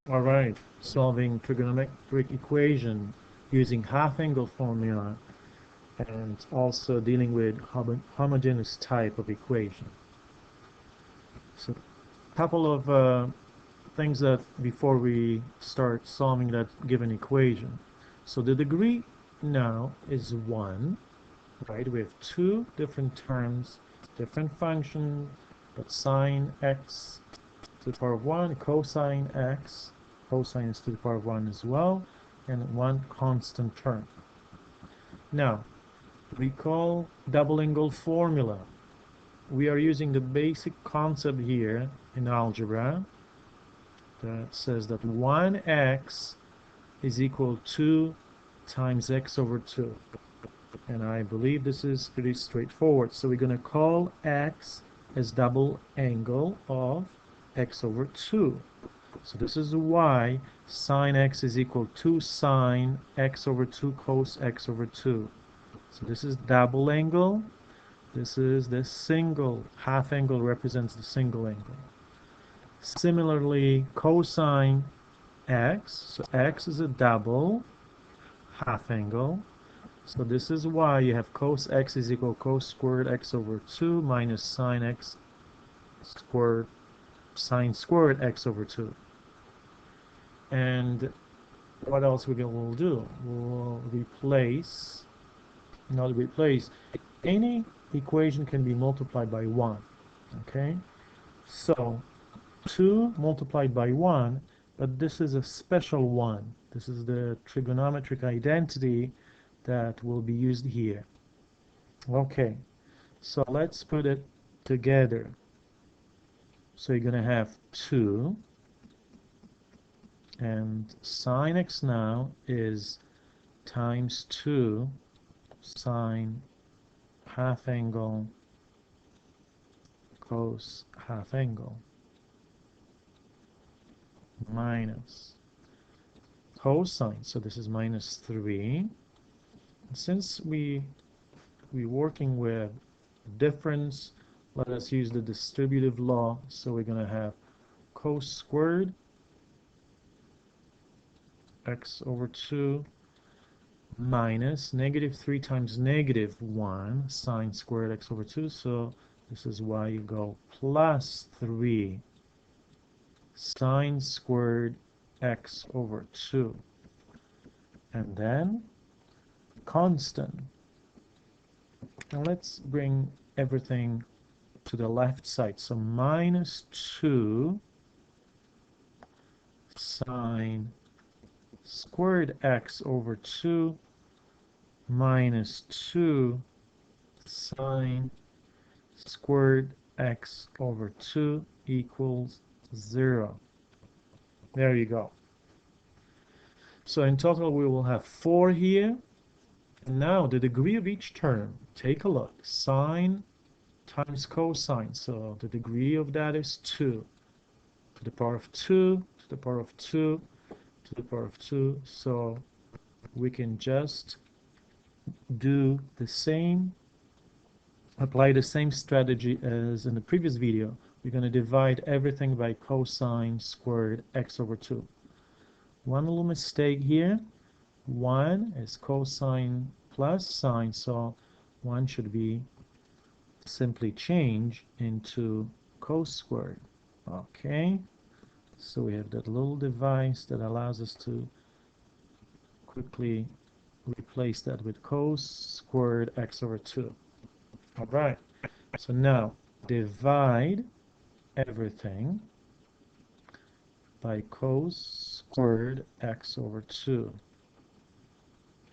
All right, solving trigonometric equation using half-angle formula and also dealing with homogeneous type of equation. So a couple of things that before we start solving that given equation. So the degree now is 1, right? We have two different terms, different function, but sine x to the power of 1, cosine x, cosine is to the power of 1 as well, and one constant term. Now, recall double angle formula. We are using the basic concept here in algebra that says that 1x is equal to times x over 2. And I believe this is pretty straightforward. So we're going to call x as double angle of x over 2. So this is why sine x is equal to sine x over 2 cos x over 2. So this is double angle. This is the single. Half angle represents the single angle. Similarly, cosine x. So x is a double half angle. So this is why you have cos x is equal cos squared x over 2 minus sine x squared sine squared x over 2. And what else we'll do? We'll replace, not replace, any equation can be multiplied by 1. Okay? So 2 multiplied by 1, but this is a special one. This is the trigonometric identity that will be used here. Okay, so let's put it together. So you're going to have 2, and sine x now is times 2 sine half angle cos half angle minus cosine, so this is minus 3. Since we're working with difference, let us use the distributive law. So we're going to have cos squared x over 2 minus negative 3 times negative 1 sine squared x over 2. So this is why you go plus 3 sine squared x over 2. And then constant. Now let's bring everything to the left side. So minus 2 sine squared x over 2 minus 2 sine squared x over 2 equals 0. There you go. So in total we will have 4 here. And now the degree of each term, take a look. Sine times cosine. So the degree of that is 2 to the power of 2 to the power of 2 to the power of 2. So we can just do the same, apply the same strategy as in the previous video. We're going to divide everything by cosine squared x over 2. One little mistake here. 1 is cosine plus sine, so 1 should be simply changed into cos squared. Okay, so we have that little device that allows us to quickly replace that with cos squared x over 2. All right, so now divide everything by cos squared x over 2.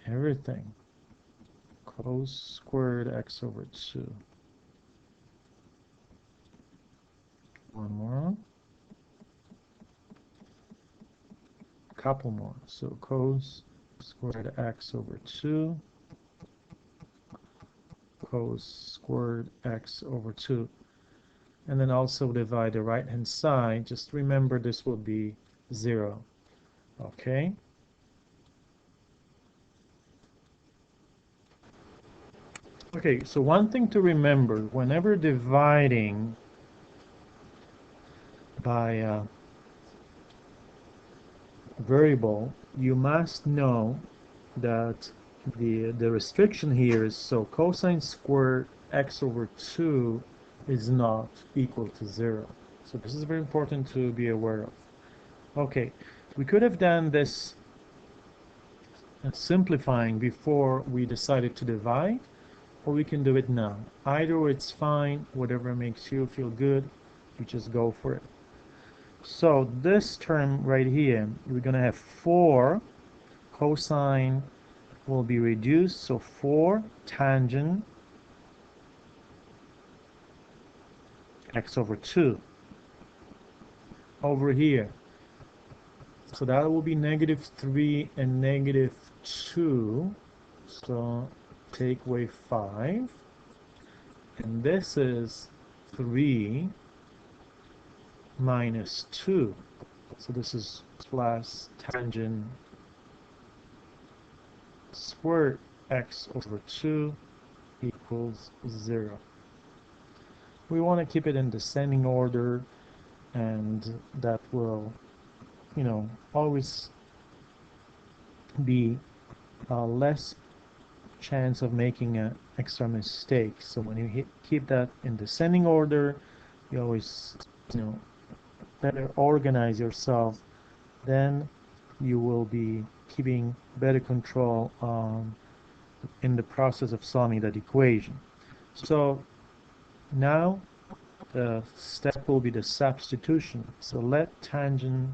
Everything cos squared x over 2. One more. Couple more. So cos squared x over 2. Cos squared x over 2. And then also divide the right hand side. Just remember this will be 0. Okay. Okay, so one thing to remember, whenever dividing by variable, you must know that the restriction here is so cosine squared x over 2 is not equal to 0. So this is very important to be aware of. Okay, we could have done this simplifying before we decided to divide, or we can do it now. Either it's fine, whatever makes you feel good, you just go for it. So this term right here, we're going to have 4 cosine will be reduced, so 4 tangent x over 2 over here. So that will be -3 and -2. So take away 5. And this is 3 minus 2. So this is plus tangent squared x over 2 equals 0. We want to keep it in descending order, and that will, always be less chance of making an extra mistake. So when you keep that in descending order, you always, better organize yourself. Then you will be keeping better control in the process of solving that equation. So now the step will be the substitution. So let tangent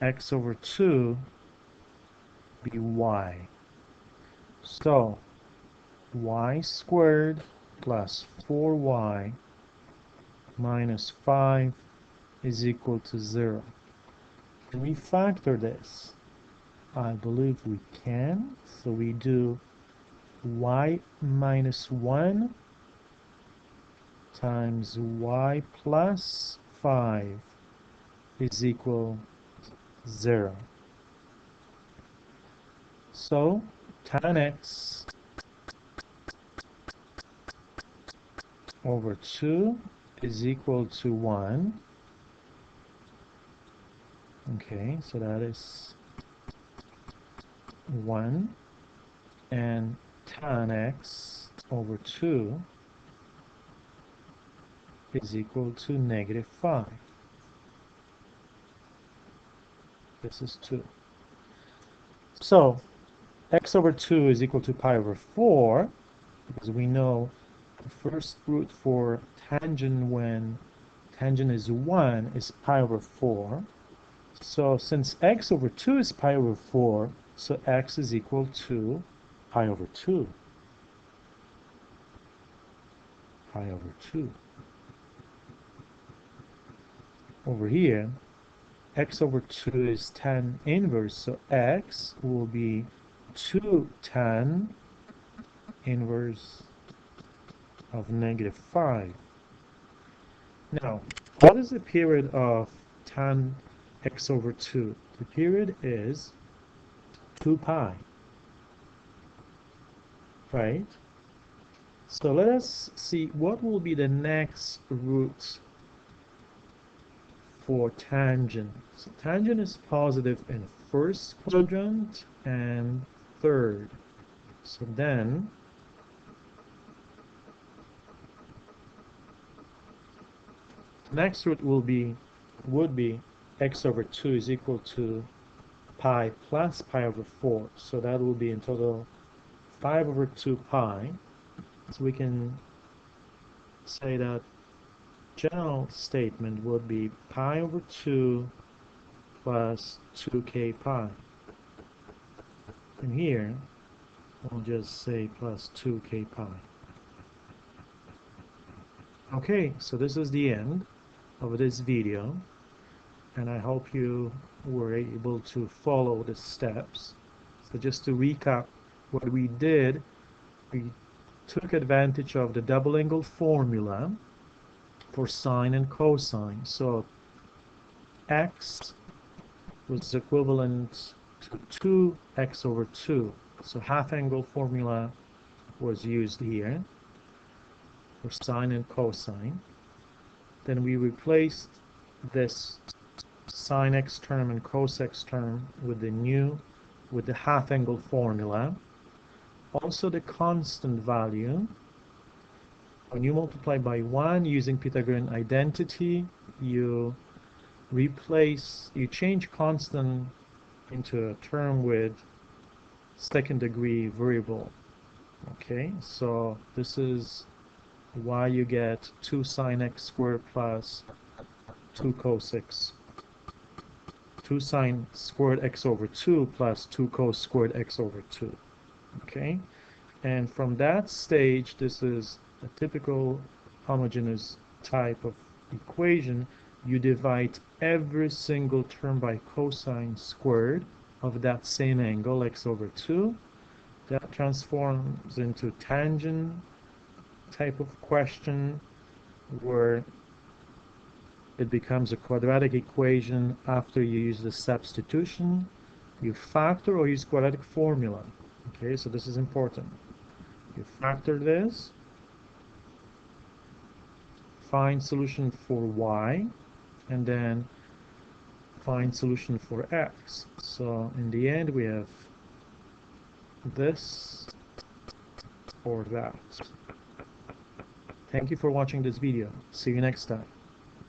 x over 2 be y. So y squared plus 4y minus 5 is equal to 0. Can we factor this? I believe we can. So we do y minus 1 times y plus 5 is equal to 0. So tan x over 2 is equal to 1. Okay, so that is 1. And tan x over 2 is equal to -5. This is 2. So x over 2 is equal to pi over 4, because we know the first root for tangent when tangent is 1 is pi over 4. So since x over 2 is pi over 4, so x is equal to pi over 2. Pi over 2. Over here, x over 2 is tan inverse, so x will be 2 tan inverse of -5. Now, what is the period of tan x over 2? The period is 2 pi, right? So let us see what will be the next root for tangent. So tangent is positive in first quadrant and third. So then the next root would be x over 2 is equal to pi plus pi over 4. So that will be in total 5 over 2 pi. So we can say that general statement would be pi over 2 plus 2k pi. And here, we'll just say plus 2k pi. Okay, so this is the end of this video, and I hope you were able to follow the steps. So just to recap what we did, we took advantage of the double angle formula for sine and cosine. So x was equivalent to 2x over 2. So half angle formula was used here for sine and cosine. Then we replaced this sin x term and cos x term with the half angle formula. Also the constant value. When you multiply by 1 using Pythagorean identity, you change constant into a term with second degree variable. Okay, so this is why you get 2 sin x squared plus 2 cos x. 2 sin squared x over 2 plus 2 cos squared x over 2. Okay, and from that stage, this is a typical homogeneous type of equation. You divide every single term by cosine squared of that same angle, x over 2. That transforms into tangent type of question where it becomes a quadratic equation after you use the substitution, you factor or use quadratic formula. Okay, so this is important. You factor this, find solution for y, and then find solution for x. So in the end we have this or that. Thank you for watching this video. See you next time.